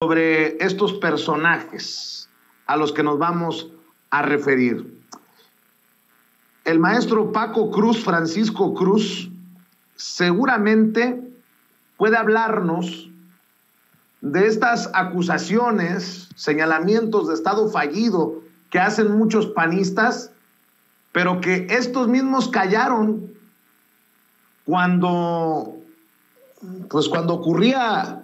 sobre estos personajes a los que nos vamos a referir. El maestro Paco Cruz, Francisco Cruz, seguramente puede hablarnos de estas acusaciones, señalamientos de Estado fallido que hacen muchos panistas, pero que estos mismos callaron cuando ocurría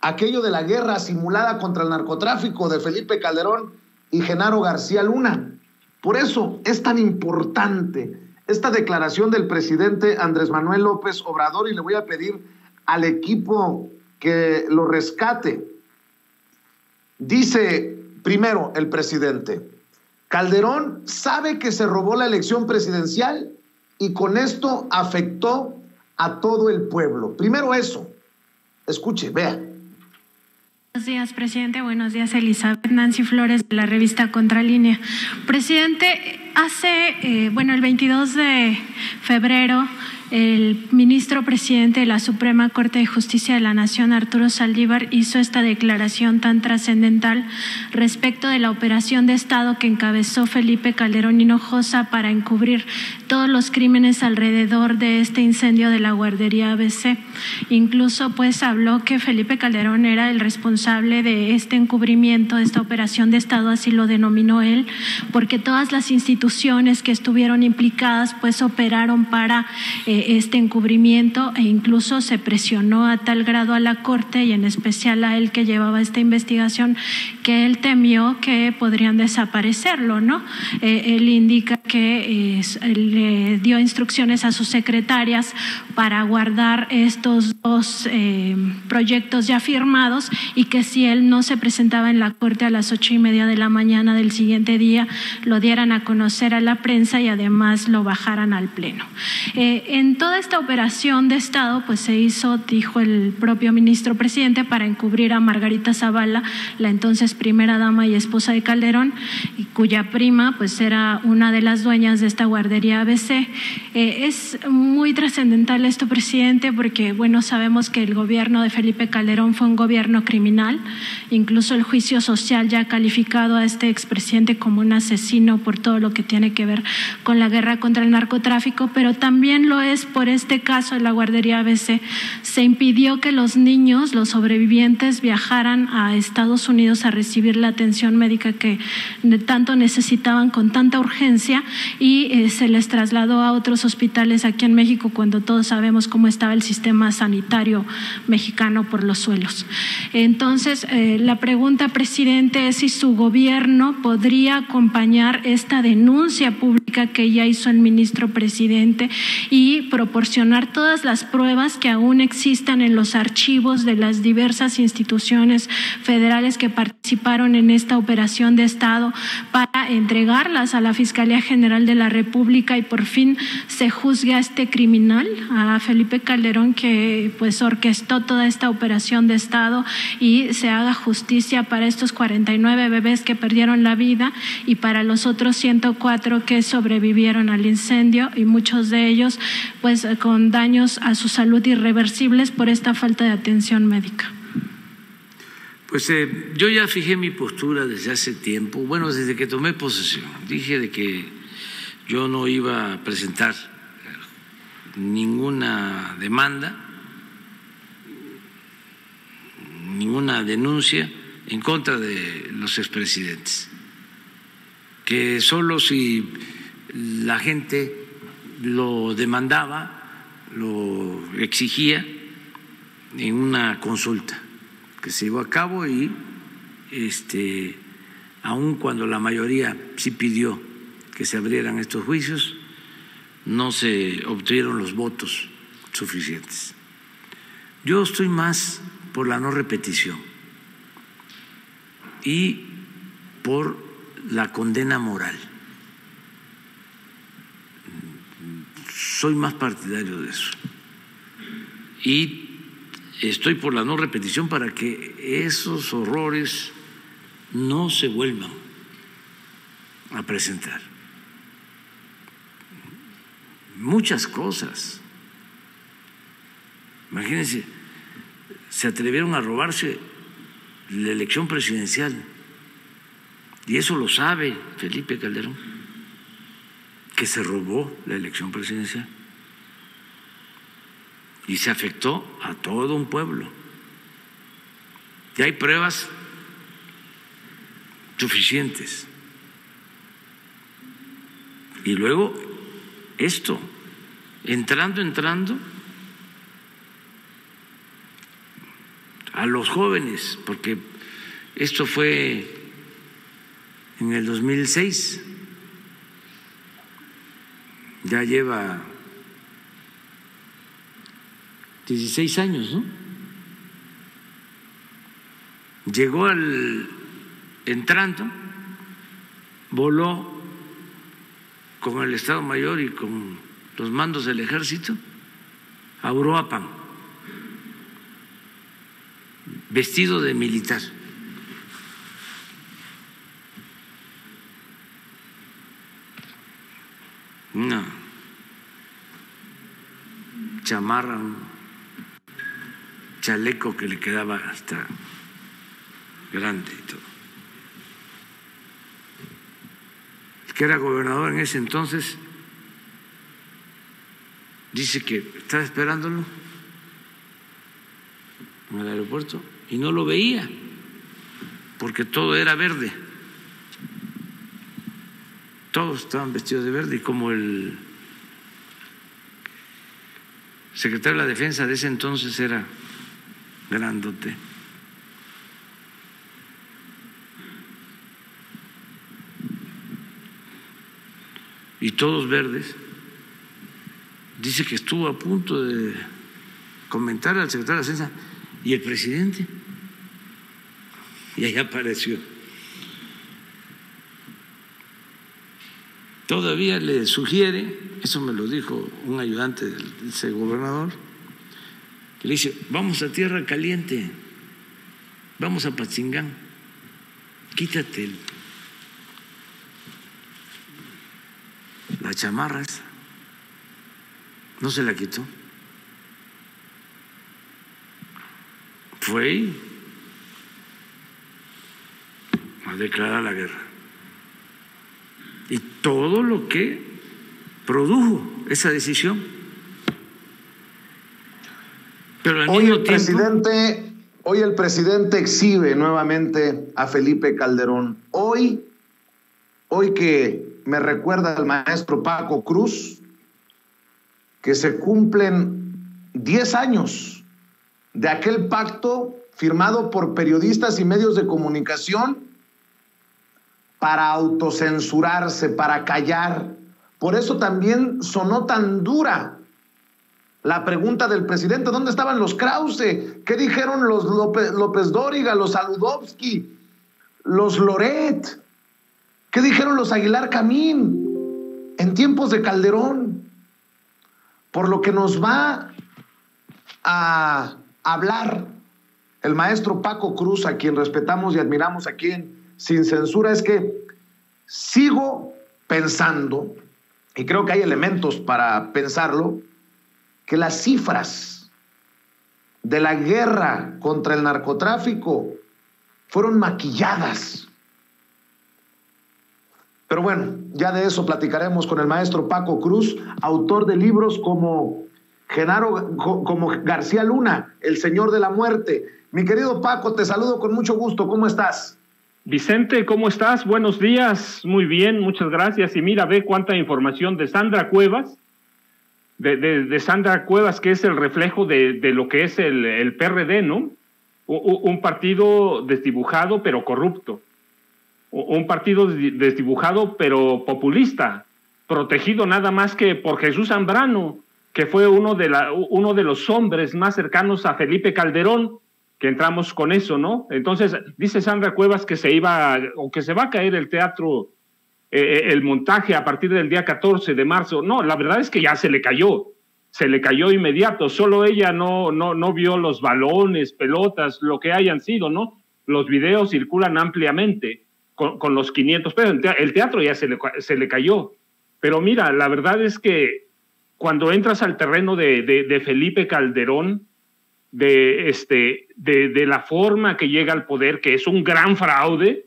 aquello de la guerra simulada contra el narcotráfico de Felipe Calderón y Genaro García Luna. Por eso es tan importante esta declaración del presidente Andrés Manuel López Obrador, y le voy a pedir al equipo que lo rescate. Dice primero el presidente: Calderón sabe que se robó la elección presidencial y con esto afectó a todo el pueblo. Primero eso. Escuche, vea. Buenos días, presidente. Buenos días, Elizabeth. Nancy Flores, de la revista Contralínea. Presidente, el 22 de febrero, el ministro presidente de la Suprema Corte de Justicia de la Nación, Arturo Saldívar, hizo esta declaración tan trascendental respecto de la operación de Estado que encabezó Felipe Calderón Hinojosa para encubrir todos los crímenes alrededor de este incendio de la guardería ABC. Incluso habló que Felipe Calderón era el responsable de este encubrimiento, de esta operación de Estado, así lo denominó él, porque todas las instituciones que estuvieron implicadas operaron para este encubrimiento, e incluso se presionó a tal grado a la Corte y en especial a él que llevaba esta investigación, que él temió que podrían desaparecerlo, ¿no? Él indica que le dio instrucciones a sus secretarias para guardar estos dos proyectos ya firmados, y que si él no se presentaba en la Corte a las 8:30 de la mañana del siguiente día, lo dieran a conocer a la prensa y además lo bajaran al Pleno. En toda esta operación de Estado se hizo, dijo el propio ministro presidente, para encubrir a Margarita Zavala, la entonces primera dama y esposa de Calderón, y cuya prima era una de las dueñas de esta guardería ABC. Es muy trascendental esto, presidente, porque sabemos que el gobierno de Felipe Calderón fue un gobierno criminal. Incluso el juicio social ya ha calificado a este expresidente como un asesino por todo lo que tiene que ver con la guerra contra el narcotráfico, pero también lo es por este caso de la guardería ABC. Se impidió que los niños, los sobrevivientes, viajaran a Estados Unidos a recibir la atención médica que tanto necesitaban con tanta urgencia, y se les trasladó a otros hospitales aquí en México, cuando todos sabemos cómo estaba el sistema sanitario mexicano por los suelos. Entonces, la pregunta, presidente, es si su gobierno podría acompañar esta denuncia pública que ya hizo el ministro presidente y proporcionar todas las pruebas que aún existan en los archivos de las diversas instituciones federales que participaron en esta operación de Estado, para entregarlas a la Fiscalía General de la República y por fin se juzgue a este criminal, a Felipe Calderón, que orquestó toda esta operación de Estado, y se haga justicia para estos 49 bebés que perdieron la vida y para los otros 104 que sobrevivieron al incendio, y muchos de ellos con daños a su salud irreversibles por esta falta de atención médica. Yo ya fijé mi postura desde hace tiempo, desde que tomé posesión. Dije de que yo no iba a presentar ninguna demanda, ninguna denuncia en contra de los expresidentes, que solo si la gente lo demandaba, lo exigía en una consulta que se llevó a cabo, y aun cuando la mayoría sí pidió que se abrieran estos juicios, no se obtuvieron los votos suficientes. Yo estoy más por la no repetición y por la condena moral. Soy más partidario de eso. Y estoy por la no repetición para que esos horrores no se vuelvan a presentar. Muchas cosas. Imagínense, se atrevieron a robarse la elección presidencial. Y eso lo sabe Felipe Calderón, que se robó la elección presidencial y se afectó a todo un pueblo. Y hay pruebas suficientes. Y luego esto, entrando a los jóvenes, porque esto fue en el 2006, ya lleva 16 años, ¿no? Llegó entrando, voló con el Estado Mayor y con los mandos del Ejército a Uruapan, vestido de militar. Una chamarra, un chaleco que le quedaba hasta grande y todo. El que era gobernador en ese entonces dice que estaba esperándolo en el aeropuerto y no lo veía porque todo era verde. Todos estaban vestidos de verde y como el secretario de la Defensa de ese entonces era grandote, y todos verdes, dice que estuvo a punto de comentar al secretario de la Defensa y el presidente, y ahí apareció. Todavía le sugiere, eso me lo dijo un ayudante de ese gobernador, que le dice, vamos a Tierra Caliente, vamos a Patzingán, quítate la chamarra esa. No se la quitó. Fue a declarar la guerra. Y todo lo que produjo esa decisión. Pero al mismo tiempo, hoy el presidente exhibe nuevamente a Felipe Calderón. Hoy que me recuerda al maestro Paco Cruz, que se cumplen 10 años de aquel pacto firmado por periodistas y medios de comunicación para autocensurarse, para callar. Por eso también sonó tan dura la pregunta del presidente, ¿dónde estaban los Krause? ¿Qué dijeron los López Dóriga, los Saludowski, los Loret? ¿Qué dijeron los Aguilar Camín en tiempos de Calderón? Por lo que nos va a hablar el maestro Paco Cruz, a quien respetamos y admiramos aquí en Sin Censura, es que sigo pensando, y creo que hay elementos para pensarlo, que las cifras de la guerra contra el narcotráfico fueron maquilladas. Pero bueno, ya de eso platicaremos con el maestro Paco Cruz, autor de libros como García Luna, El Señor de la Muerte. Mi querido Paco, te saludo con mucho gusto. ¿Cómo estás? Vicente, ¿cómo estás? Buenos días. Muy bien, muchas gracias. Y mira, ve cuánta información de Sandra Cuevas, de Sandra Cuevas, que es el reflejo de lo que es el PRD, ¿no? Un partido desdibujado pero corrupto. Un partido desdibujado pero populista, protegido nada más que por Jesús Zambrano, que fue uno de los hombres más cercanos a Felipe Calderón, que entramos con eso, ¿no? Entonces, dice Sandra Cuevas que se va a caer el teatro, el montaje a partir del día 14 de marzo. No, la verdad es que ya se le cayó inmediato. Solo ella no vio los balones, pelotas, lo que hayan sido, ¿no? Los videos circulan ampliamente con los 500 pesos. El teatro ya se le cayó. Pero mira, la verdad es que cuando entras al terreno de Felipe Calderón, de la forma que llega al poder, que es un gran fraude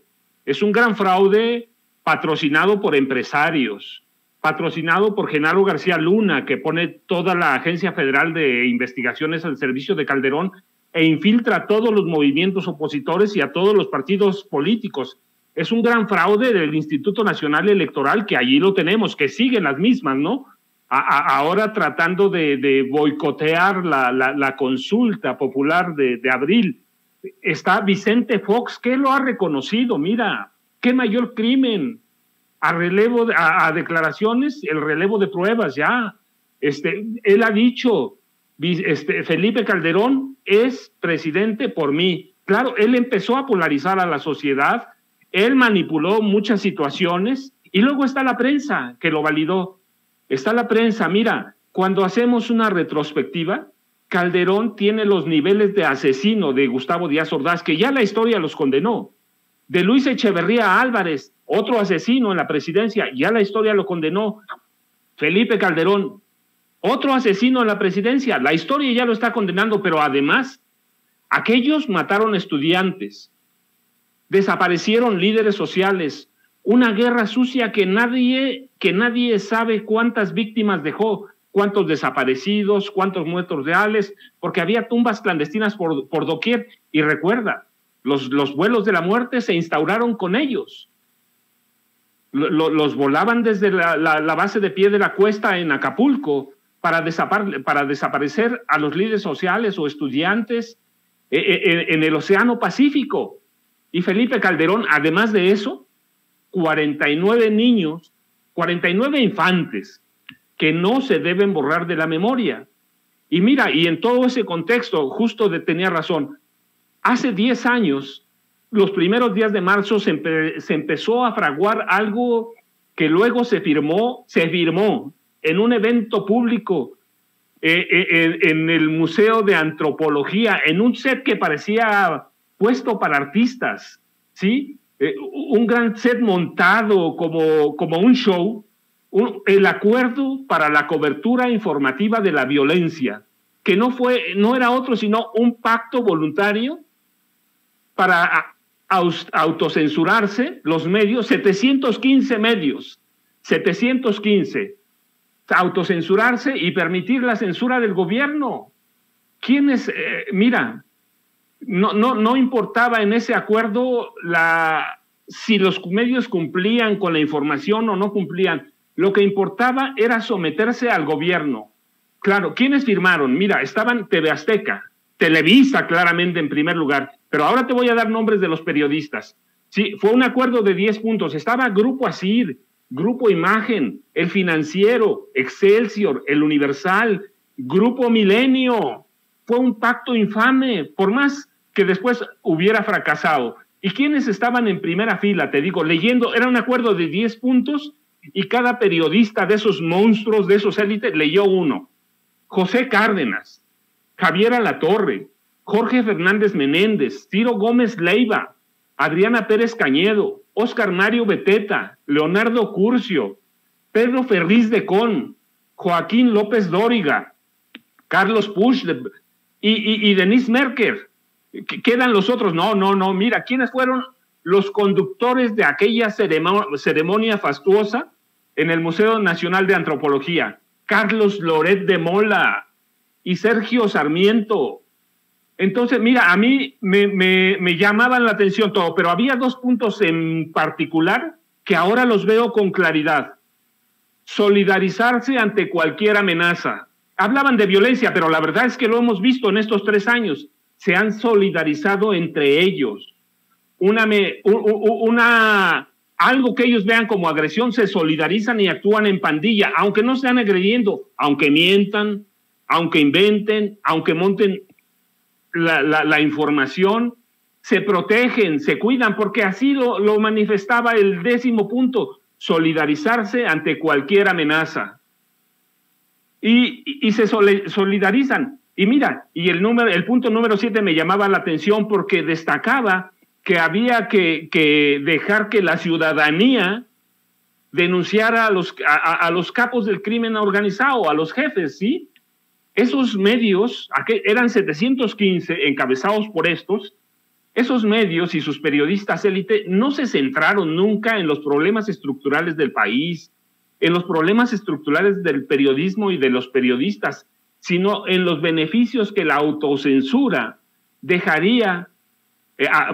patrocinado por empresarios, patrocinado por Genaro García Luna, que pone toda la Agencia Federal de Investigaciones al servicio de Calderón e infiltra a todos los movimientos opositores y a todos los partidos políticos. Es un gran fraude del Instituto Nacional Electoral, que allí lo tenemos, que siguen las mismas, ¿no? Ahora tratando de boicotear la consulta popular de abril. Está Vicente Fox, que lo ha reconocido. Mira, qué mayor crimen. A declaraciones, el relevo de pruebas ya. Él ha dicho, Felipe Calderón es presidente por mí. Claro, él empezó a polarizar a la sociedad, él manipuló muchas situaciones, y luego está la prensa que lo validó. Está la prensa. Mira, cuando hacemos una retrospectiva, Calderón tiene los niveles de asesino de Gustavo Díaz Ordaz, que ya la historia los condenó. De Luis Echeverría Álvarez, otro asesino en la presidencia, ya la historia lo condenó. Felipe Calderón, otro asesino en la presidencia, la historia ya lo está condenando, pero además, aquellos mataron estudiantes, desaparecieron líderes sociales, una guerra sucia que nadie sabe cuántas víctimas dejó, cuántos desaparecidos, cuántos muertos reales, porque había tumbas clandestinas por doquier. Y recuerda, los vuelos de la muerte se instauraron con ellos. Los volaban desde la base de pie de la cuesta en Acapulco para desaparecer a los líderes sociales o estudiantes en el Océano Pacífico. Y Felipe Calderón, además de eso, 49 niños, 49 infantes que no se deben borrar de la memoria. Y mira, y en todo ese contexto, justo tenía razón, hace 10 años, los primeros días de marzo, se empezó a fraguar algo que luego se firmó en un evento público en el Museo de Antropología, en un set que parecía puesto para artistas, ¿sí? Un gran set montado como un show, el acuerdo para la cobertura informativa de la violencia, que no era otro sino un pacto voluntario para autocensurarse los medios, 715 medios, 715, autocensurarse y permitir la censura del gobierno. ¿Quiénes? Mira, no importaba en ese acuerdo si los medios cumplían con la información o no cumplían. Lo que importaba era someterse al gobierno. Claro, ¿quiénes firmaron? Mira, estaban TV Azteca, Televisa claramente en primer lugar, pero ahora te voy a dar nombres de los periodistas. Sí, fue un acuerdo de 10 puntos. Estaba Grupo Asir, Grupo Imagen, El Financiero, Excelsior, El Universal, Grupo Milenio. Fue un pacto infame, por más que después hubiera fracasado. ¿Y quiénes estaban en primera fila? Te digo, leyendo, era un acuerdo de 10 puntos y cada periodista de esos monstruos, de esos élites, leyó uno. José Cárdenas, Javier Alatorre, Jorge Fernández Menéndez, Ciro Gómez Leiva, Adriana Pérez Cañedo, Óscar Mario Beteta, Leonardo Curcio, Pedro Ferriz de Con, Joaquín López Dóriga, Carlos Puig y Denise Merker. ¿Quedan los otros? No, mira, ¿quiénes fueron los conductores de aquella ceremonia fastuosa en el Museo Nacional de Antropología? Carlos Loret de Mola y Sergio Sarmiento. Entonces, mira, a mí me llamaban la atención todo, pero había 2 puntos en particular que ahora los veo con claridad. Solidarizarse ante cualquier amenaza. Hablaban de violencia, pero la verdad es que lo hemos visto en estos 3 años. Se han solidarizado entre ellos. Algo que ellos vean como agresión, se solidarizan y actúan en pandilla, aunque no sean agrediendo, aunque mientan, aunque inventen, aunque monten la información, se protegen, se cuidan, porque así lo manifestaba el 10º punto, solidarizarse ante cualquier amenaza. Y se solidarizan. Y mira, y el punto número 7 me llamaba la atención porque destacaba que había que dejar que la ciudadanía denunciara a los capos del crimen organizado, a los jefes, ¿sí? esos medios, eran 715 encabezados por esos medios y sus periodistas élite no se centraron nunca en los problemas estructurales del país, en los problemas estructurales del periodismo y de los periodistas, sino en los beneficios que la autocensura dejaría,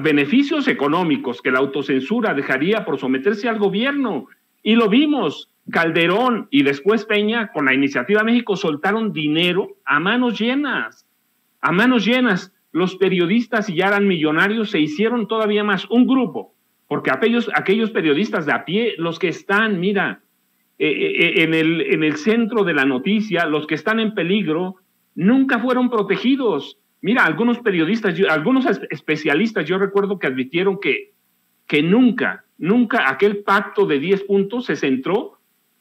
beneficios económicos que la autocensura dejaría por someterse al gobierno. Y lo vimos, Calderón y después Peña, con la Iniciativa México, soltaron dinero a manos llenas, a manos llenas. Los periodistas, y ya eran millonarios, se hicieron todavía más un grupo, porque aquellos periodistas de a pie, los que están, mira, en el centro de la noticia, los que están en peligro, nunca fueron protegidos. Mira, algunos periodistas, algunos especialistas, yo recuerdo que advirtieron que nunca aquel pacto de 10 puntos se centró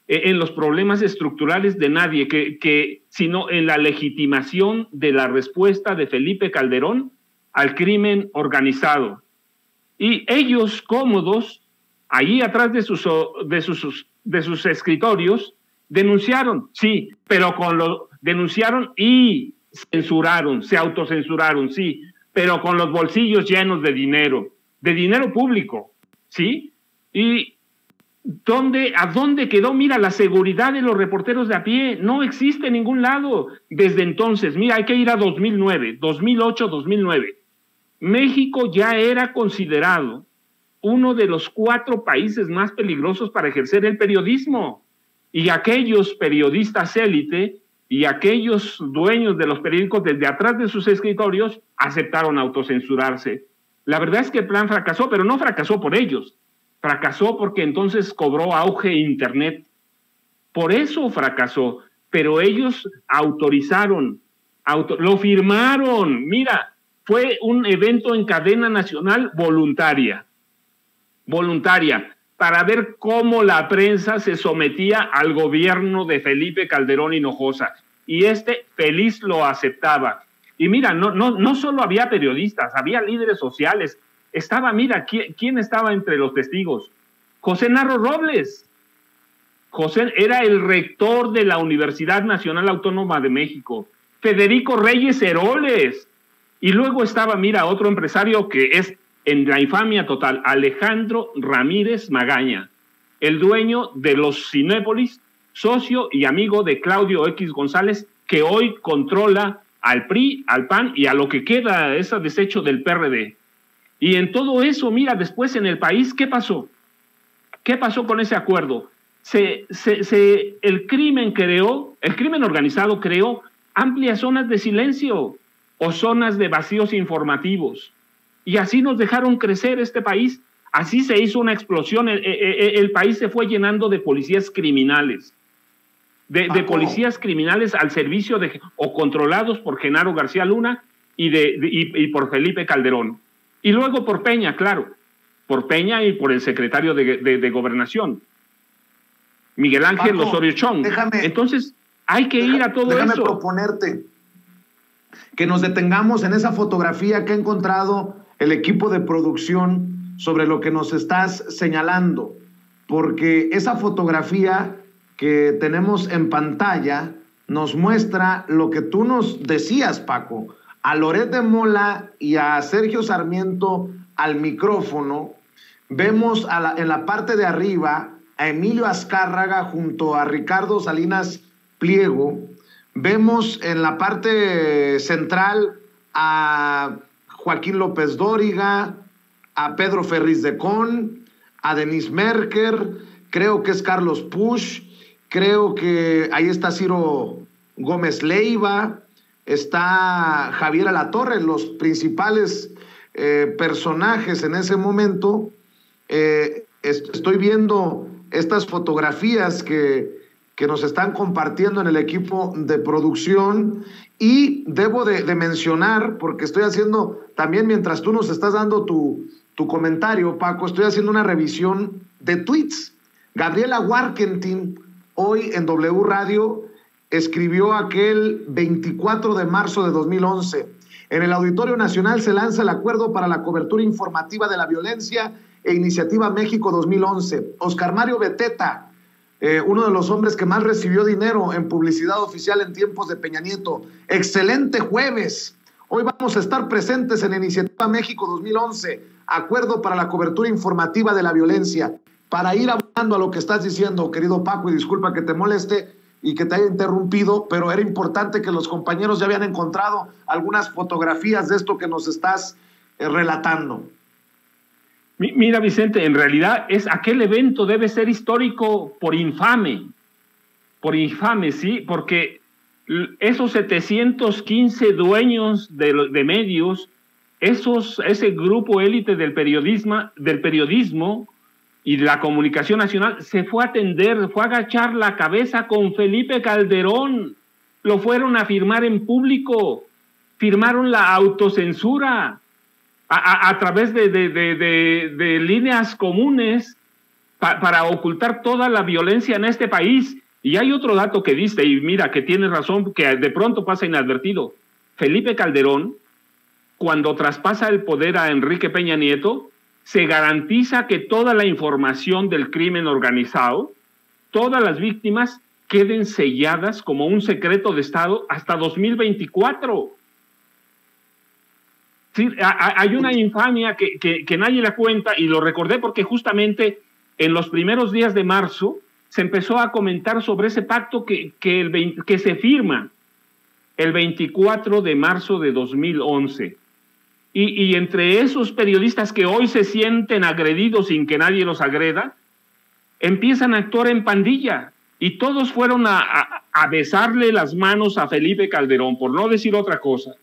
en los problemas estructurales de nadie, sino en la legitimación de la respuesta de Felipe Calderón al crimen organizado. Y ellos cómodos, allí atrás de sus escritorios, denunciaron, sí, pero denunciaron y censuraron, se autocensuraron, sí, pero con los bolsillos llenos de dinero público, ¿sí? Y ¿a dónde quedó? Mira, la seguridad de los reporteros de a pie no existe en ningún lado. Desde entonces, mira, hay que ir a 2009, 2008, 2009. México ya era considerado uno de los 4 países más peligrosos para ejercer el periodismo. Y aquellos periodistas élite y aquellos dueños de los periódicos desde atrás de sus escritorios aceptaron autocensurarse. La verdad es que el plan fracasó, pero no fracasó por ellos. Fracasó porque entonces cobró auge Internet. Por eso fracasó. Pero ellos autorizaron, lo firmaron. Mira, fue un evento en cadena nacional voluntaria, para ver cómo la prensa se sometía al gobierno de Felipe Calderón Hinojosa. Y feliz lo aceptaba. Y mira, no solo había periodistas, había líderes sociales. Mira, ¿quién estaba entre los testigos? José Narro Robles. José era el rector de la Universidad Nacional Autónoma de México. Federico Reyes Heroles. Y luego estaba, mira, otro empresario que es en la infamia total, Alejandro Ramírez Magaña, el dueño de los Cinépolis, socio y amigo de Claudio X González, que hoy controla al PRI, al PAN y a lo que queda, ese desecho del PRD. Y en todo eso, mira, después en el país, ¿qué pasó? ¿Qué pasó con ese acuerdo? El crimen organizado creó amplias zonas de silencio o zonas de vacíos informativos. Y así nos dejaron crecer este país. Así se hizo una explosión. El país se fue llenando de policías criminales. De policías criminales al servicio o controlados por Genaro García Luna y por Felipe Calderón. Y luego por Peña, claro, por Peña y por el secretario de Gobernación, Miguel Ángel Osorio Chong. Entonces, hay que ir a todo eso. Déjame proponerte que nos detengamos en esa fotografía que ha encontrado el equipo de producción sobre lo que nos estás señalando, porque esa fotografía que tenemos en pantalla nos muestra lo que tú nos decías, Paco. A Loret de Mola y a Sergio Sarmiento al micrófono, vemos en la parte de arriba a Emilio Azcárraga junto a Ricardo Salinas Pliego, vemos en la parte central a Joaquín López Dóriga, a Pedro Ferriz de Con, a Denise Merker, creo que es Carlos Pusch, creo que ahí está Ciro Gómez Leiva, está Javier Alatorre, los principales personajes en ese momento. Estoy viendo estas fotografías que nos están compartiendo en el equipo de producción y debo de mencionar, porque estoy haciendo también, mientras tú nos estás dando tu comentario, Paco, estoy haciendo una revisión de tweets. Gabriela Warkentin, hoy en W Radio, escribió aquel 24 de marzo de 2011. En el Auditorio Nacional se lanza el Acuerdo para la Cobertura Informativa de la Violencia e Iniciativa México 2011. Oscar Mario Beteta, uno de los hombres que más recibió dinero en publicidad oficial en tiempos de Peña Nieto. Excelente jueves. Hoy vamos a estar presentes en Iniciativa México 2011, acuerdo para la cobertura informativa de la violencia. Para ir hablando a lo que estás diciendo, querido Paco, y disculpa que te moleste y que te haya interrumpido, pero era importante que los compañeros ya habían encontrado algunas fotografías de esto que nos estás relatando. Mira, Vicente, en realidad aquel evento debe ser histórico por infame, ¿sí? Porque esos 715 dueños de medios, ese grupo élite del periodismo y de la comunicación nacional, se fue a agachar la cabeza con Felipe Calderón, lo fueron a firmar en público, firmaron la autocensura, a través de líneas comunes para ocultar toda la violencia en este país. Y hay otro dato que diste, y mira que tienes razón, que de pronto pasa inadvertido. Felipe Calderón, cuando traspasa el poder a Enrique Peña Nieto, se garantiza que toda la información del crimen organizado, todas las víctimas, queden selladas como un secreto de Estado hasta 2024. Sí, hay una infamia que nadie la cuenta, y lo recordé porque justamente en los primeros días de marzo se empezó a comentar sobre ese pacto que se firma el 24 de marzo de 2011. Y entre esos periodistas que hoy se sienten agredidos sin que nadie los agreda, empiezan a actuar en pandilla, y todos fueron a besarle las manos a Felipe Calderón, por no decir otra cosa.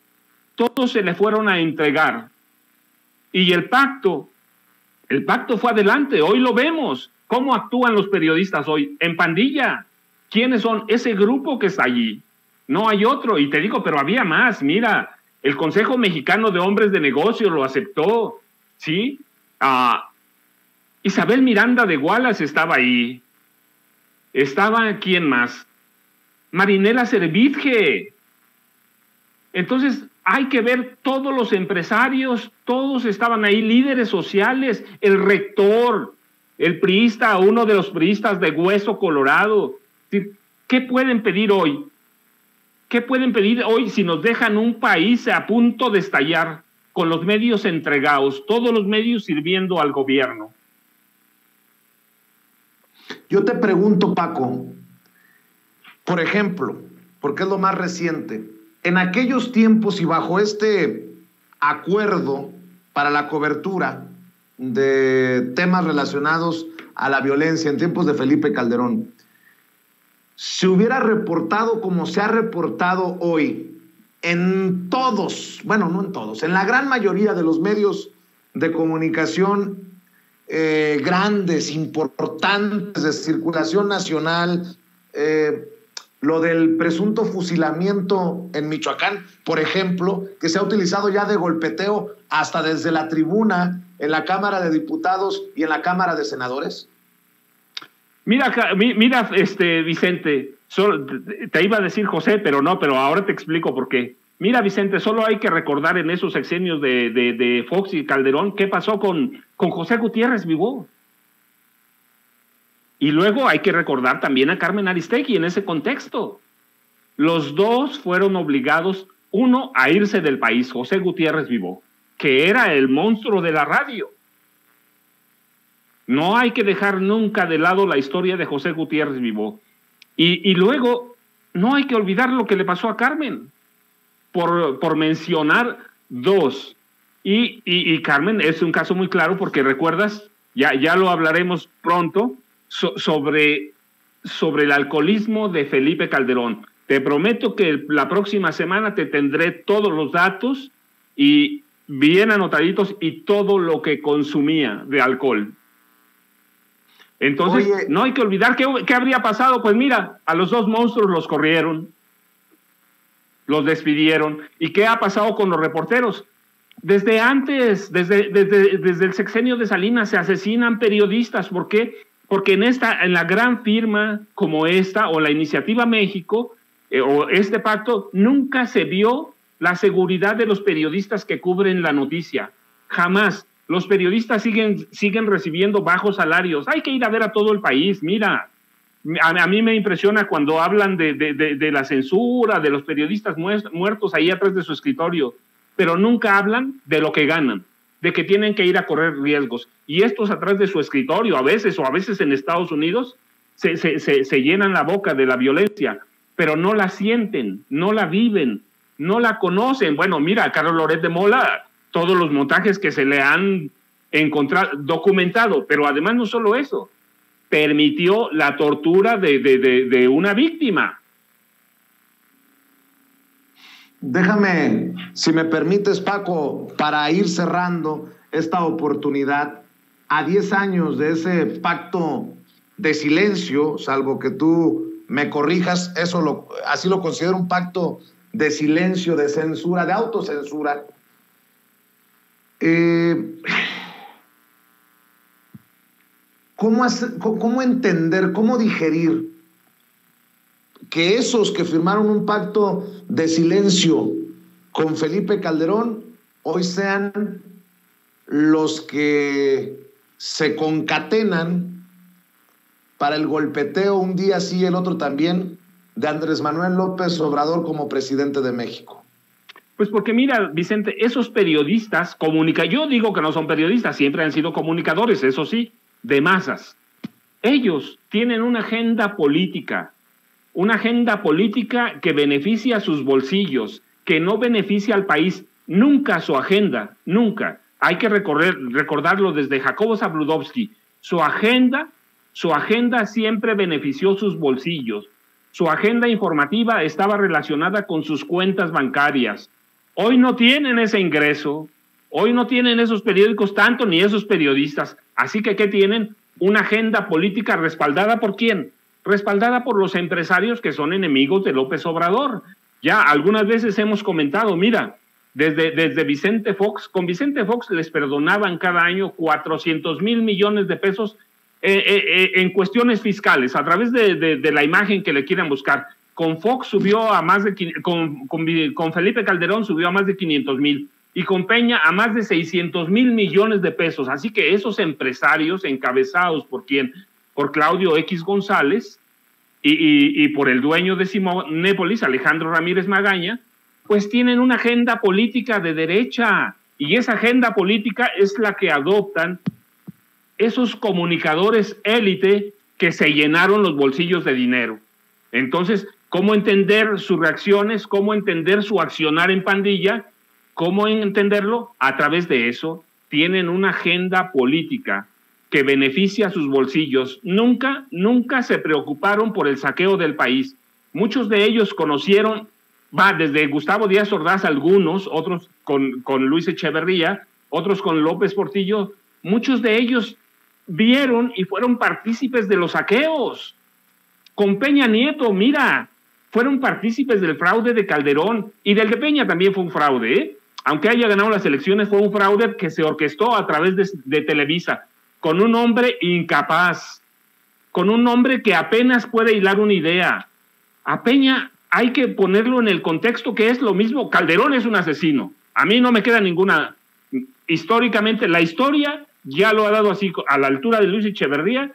Todos se le fueron a entregar. Y el pacto fue adelante. Hoy lo vemos. ¿Cómo actúan los periodistas hoy? En pandilla. ¿Quiénes son? Ese grupo que está allí. No hay otro. Y te digo, pero había más. Mira, el Consejo Mexicano de Hombres de Negocios lo aceptó. ¿Sí? Isabel Miranda de Wallace estaba ahí. Estaba, ¿quién más? Marinela Servitje. Entonces, hay que ver todos los empresarios, todos estaban ahí, líderes sociales, el rector, el priista, uno de los priistas de Hueso Colorado. ¿Qué pueden pedir hoy? ¿Qué pueden pedir hoy si nos dejan un país a punto de estallar, con los medios entregados, todos los medios sirviendo al gobierno? Yo te pregunto, Paco, por ejemplo, porque es lo más reciente, en aquellos tiempos y bajo este acuerdo para la cobertura de temas relacionados a la violencia en tiempos de Felipe Calderón, se hubiera reportado como se ha reportado hoy en todos, bueno, no en todos, en la gran mayoría de los medios de comunicación grandes, importantes, de circulación nacional, lo del presunto fusilamiento en Michoacán, por ejemplo, que se ha utilizado ya de golpeteo hasta desde la tribuna en la Cámara de Diputados y en la Cámara de Senadores? Mira, Vicente, te iba a decir José, pero ahora te explico por qué. Mira, Vicente, solo hay que recordar en esos sexenios de Fox y Calderón qué pasó con José Gutiérrez Vivó. Y luego hay que recordar también a Carmen Aristegui en ese contexto. Los dos fueron obligados, uno a irse del país, José Gutiérrez Vivó, que era el monstruo de la radio. No hay que dejar nunca de lado la historia de José Gutiérrez Vivó. Y luego no hay que olvidar lo que le pasó a Carmen, por mencionar dos. Y Carmen es un caso muy claro porque recuerdas, ya lo hablaremos pronto, sobre el alcoholismo de Felipe Calderón. Te prometo que la próxima semana te tendré todos los datos y bien anotaditos y todo lo que consumía de alcohol. Entonces, oye, no hay que olvidar qué habría pasado. Pues mira, a los dos monstruos los corrieron, los despidieron. ¿Y qué ha pasado con los reporteros? Desde antes, desde el sexenio de Salinas se asesinan periodistas. ¿Por qué? Porque en la gran firma como esta, o la Iniciativa México, o este pacto, nunca se vio la seguridad de los periodistas que cubren la noticia. Jamás. Los periodistas siguen recibiendo bajos salarios. Hay que ir a ver a todo el país. Mira, A mí me impresiona cuando hablan de la censura, de los periodistas muertos ahí atrás de su escritorio, pero nunca hablan de lo que ganan, de que tienen que ir a correr riesgos. Y estos atrás de su escritorio, a veces en Estados Unidos, se llenan la boca de la violencia, pero no la sienten, no la viven, no la conocen. Bueno, mira, a Carlos Loret de Mola, todos los montajes que se le han encontrado, documentado, pero además no solo eso, permitió la tortura de una víctima. Déjame, si me permites, Paco, para ir cerrando esta oportunidad, a 10 años de ese pacto de silencio, salvo que tú me corrijas, así lo considero un pacto de silencio, de censura, de autocensura. ¿Cómo entender, cómo digerir que esos que firmaron un pacto de silencio con Felipe Calderón hoy sean los que se concatenan para el golpeteo un día sí y el otro también de Andrés Manuel López Obrador como presidente de México? Pues porque mira, Vicente, esos periodistas yo digo que no son periodistas, siempre han sido comunicadores, eso sí, de masas. Ellos tienen una agenda política que beneficia a sus bolsillos, que no beneficia al país. Nunca su agenda, nunca. Hay que recordarlo desde Jacobo Zabludovsky. Su agenda siempre benefició sus bolsillos. Su agenda informativa estaba relacionada con sus cuentas bancarias. Hoy no tienen ese ingreso, hoy no tienen esos periódicos tanto ni esos periodistas. Así que, ¿qué tienen? Una agenda política respaldada ¿por quién? Respaldada por los empresarios que son enemigos de López Obrador. Ya algunas veces hemos comentado, mira, desde Vicente Fox, con Vicente Fox les perdonaban cada año 400,000 millones de pesos en cuestiones fiscales, a través de la imagen que le quieran buscar. Con Fox subió a más de, con Felipe Calderón subió a más de 500,000 y con Peña a más de 600,000 millones de pesos. Así que esos empresarios encabezados ¿por quién? Por Claudio X González y por el dueño de Simonépolis, Alejandro Ramírez Magaña, pues tienen una agenda política de derecha, y esa agenda política es la que adoptan esos comunicadores élite que se llenaron los bolsillos de dinero. Entonces, ¿cómo entender sus reacciones? ¿Cómo entender su accionar en pandilla? ¿Cómo entenderlo? A través de eso, tienen una agenda política que beneficia a sus bolsillos. Nunca se preocuparon por el saqueo del país. Muchos de ellos conocieron, desde Gustavo Díaz Ordaz, algunos, otros con Luis Echeverría, otros con López Portillo, muchos de ellos vieron y fueron partícipes de los saqueos. Con Peña Nieto, mira, fueron partícipes del fraude de Calderón, y del de Peña también fue un fraude, ¿eh? Aunque haya ganado las elecciones, fue un fraude que se orquestó a través de Televisa, con un hombre incapaz, con un hombre que apenas puede hilar una idea. A Peña hay que ponerlo en el contexto que es lo mismo. Calderón es un asesino. A mí no me queda ninguna. Históricamente, la historia ya lo ha dado así, a la altura de Luis Echeverría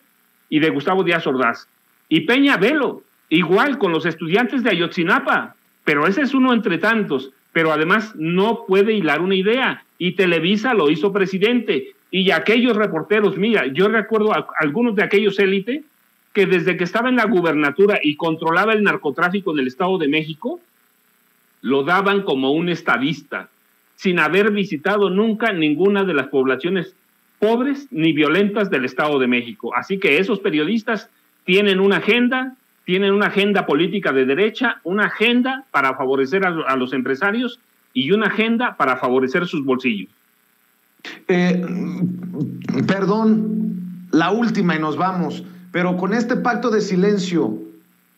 y de Gustavo Díaz Ordaz. Y Peña, velo, igual con los estudiantes de Ayotzinapa, pero ese es uno entre tantos, pero además no puede hilar una idea, y Televisa lo hizo presidente, y aquellos reporteros, mira, yo recuerdo a algunos de aquellos élite que desde que estaba en la gubernatura y controlaba el narcotráfico en el Estado de México, lo daban como un estadista, sin haber visitado nunca ninguna de las poblaciones pobres ni violentas del Estado de México. Así que esos periodistas tienen una agenda política de derecha, una agenda para favorecer a los empresarios y una agenda para favorecer sus bolsillos. Perdón, la última y nos vamos, pero con este pacto de silencio,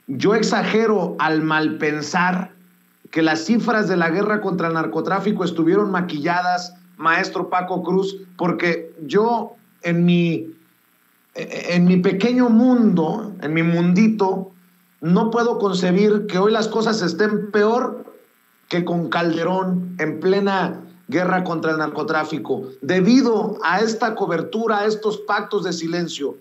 yo exagero al malpensar que las cifras de la guerra contra el narcotráfico estuvieron maquilladas, maestro Paco Cruz, porque yo en mi pequeño mundo, en mi mundito, no puedo concebir que hoy las cosas estén peor que con Calderón en plena guerra contra el narcotráfico. Debido a esta cobertura, a estos pactos de silencio,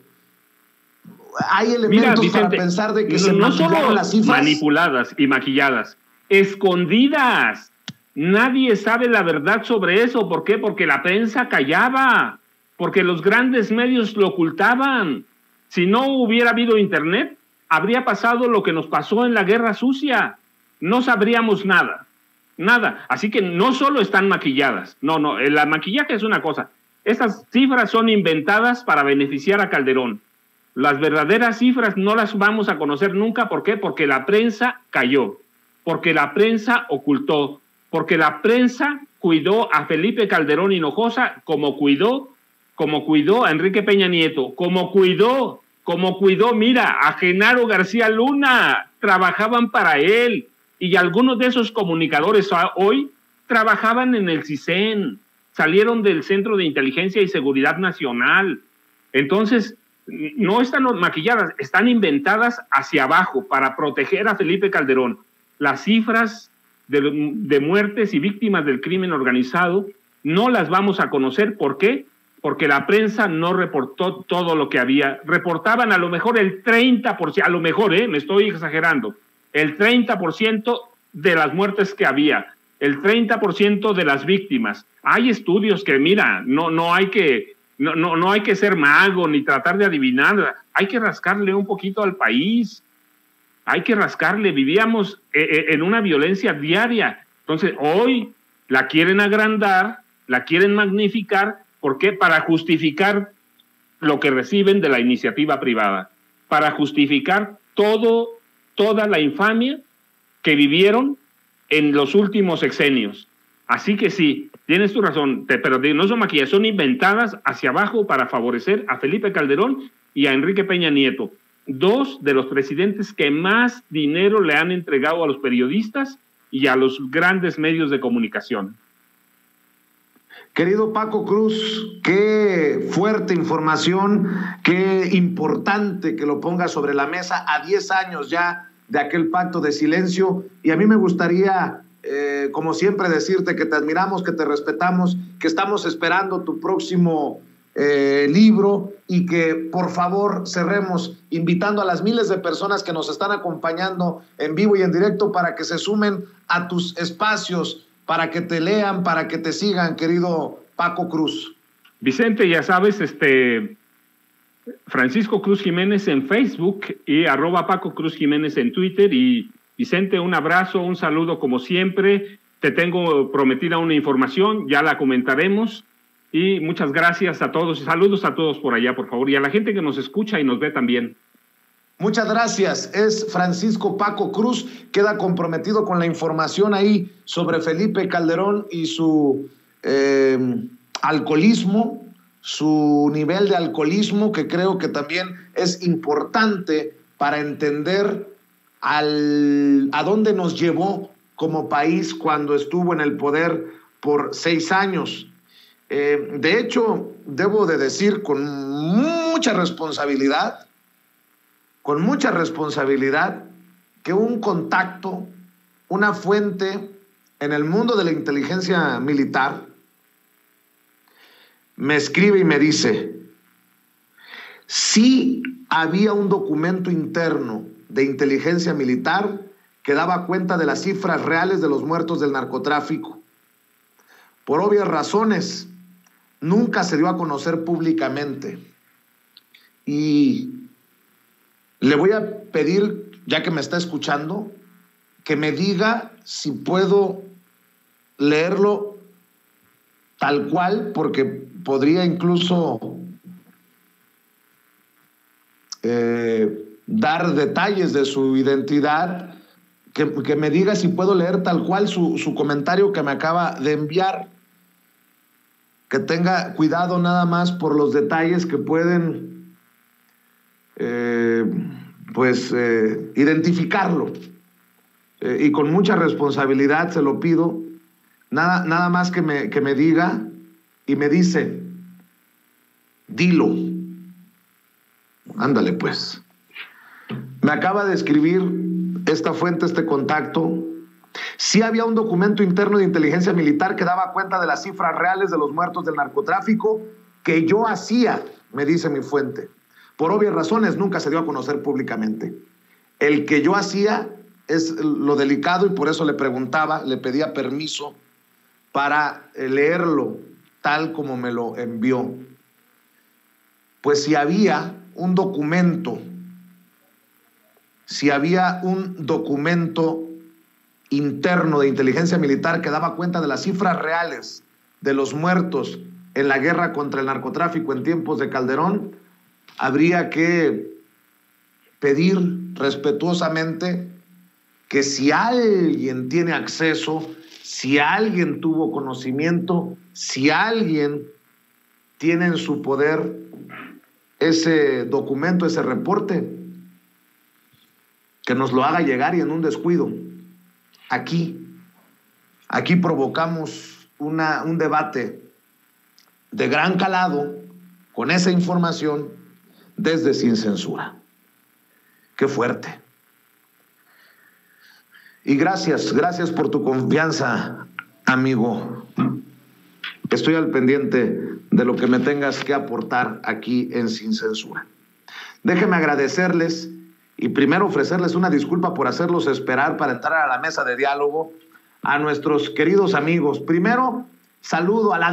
hay elementos, Vicente, para pensar de que no solo las cifras manipuladas y maquilladas, escondidas. Nadie sabe la verdad sobre eso. ¿Por qué? Porque la prensa callaba, porque los grandes medios lo ocultaban. Si no hubiera habido internet, habría pasado lo que nos pasó en la Guerra Sucia. No sabríamos nada, nada. Así que no solo están maquilladas. No, el maquillaje es una cosa. Estas cifras son inventadas para beneficiar a Calderón. Las verdaderas cifras no las vamos a conocer nunca. ¿Por qué? Porque la prensa cayó, porque la prensa ocultó, porque la prensa cuidó a Felipe Calderón Hinojosa como cuidó a Enrique Peña Nieto, como cuidó, mira, a Genaro García Luna, trabajaban para él, y algunos de esos comunicadores hoy trabajaban en el CISEN, salieron del Centro de Inteligencia y Seguridad Nacional. Entonces, no están maquilladas, están inventadas hacia abajo para proteger a Felipe Calderón. Las cifras de muertes y víctimas del crimen organizado no las vamos a conocer. ¿Por qué? Porque la prensa no reportó todo lo que había. Reportaban a lo mejor el 30%, a lo mejor, me estoy exagerando, el 30% de las muertes que había, el 30% de las víctimas. Hay estudios que, mira, no hay que ser mago ni tratar de adivinar, hay que rascarle un poquito al país, hay que rascarle. Vivíamos en una violencia diaria. Entonces, hoy la quieren agrandar, la quieren magnificar. ¿Por qué? Para justificar lo que reciben de la iniciativa privada, para justificar toda la infamia que vivieron en los últimos sexenios. Así que sí, tienes tu razón, pero no son maquilladas, son inventadas hacia abajo para favorecer a Felipe Calderón y a Enrique Peña Nieto, dos de los presidentes que más dinero le han entregado a los periodistas y a los grandes medios de comunicación. Querido Paco Cruz, qué fuerte información, qué importante que lo ponga sobre la mesa a 10 años ya de aquel pacto de silencio. Y a mí me gustaría, como siempre, decirte que te admiramos, que te respetamos, que estamos esperando tu próximo libro y que por favor cerremos invitando a las miles de personas que nos están acompañando en vivo y en directo para que se sumen a tus espacios, para que te lean, para que te sigan, querido Paco Cruz. Vicente, ya sabes, Francisco Cruz Jiménez en Facebook y @Paco Cruz Jiménez en Twitter. Y Vicente, un abrazo, un saludo como siempre. Te tengo prometida una información, ya la comentaremos. Y muchas gracias a todos. Saludos a todos por allá, por favor. Y a la gente que nos escucha y nos ve también. Muchas gracias. Es Francisco Paco Cruz. Queda comprometido con la información ahí sobre Felipe Calderón y su alcoholismo, su nivel de alcoholismo, que creo que también es importante para entender a dónde nos llevó como país cuando estuvo en el poder por 6 años. De hecho, debo de decir con mucha responsabilidad, que un contacto, una fuente en el mundo de la inteligencia militar, me escribe y me dice: sí había un documento interno de inteligencia militar que daba cuenta de las cifras reales de los muertos del narcotráfico. Por obvias razones, nunca se dio a conocer públicamente. Y le voy a pedir, ya que me está escuchando, que me diga si puedo leerlo tal cual, porque podría incluso dar detalles de su identidad, que me diga si puedo leer tal cual su comentario que me acaba de enviar, que tenga cuidado nada más por los detalles que pueden identificarlo, y con mucha responsabilidad se lo pido, nada más que me diga, y me dice: dilo. Ándale pues. Me acaba de escribir esta fuente, este contacto: sí había un documento interno de inteligencia militar que daba cuenta de las cifras reales de los muertos del narcotráfico que yo hacía, me dice mi fuente. por obvias razones, nunca se dio a conocer públicamente. El que yo hacía es lo delicado y por eso le preguntaba, le pedía permiso para leerlo tal como me lo envió. Pues si había un documento interno de inteligencia militar que daba cuenta de las cifras reales de los muertos en la guerra contra el narcotráfico en tiempos de Calderón, habría que pedir respetuosamente que si alguien tiene acceso, si alguien tuvo conocimiento, si alguien tiene en su poder ese documento, ese reporte, que nos lo haga llegar y en un descuido. Aquí provocamos un debate de gran calado con esa información desde Sin Censura. Qué fuerte. Y gracias por tu confianza, amigo. Estoy al pendiente de lo que me tengas que aportar aquí en Sin Censura. Déjenme agradecerles y primero ofrecerles una disculpa por hacerlos esperar para entrar a la mesa de diálogo a nuestros queridos amigos. Primero, saludo a la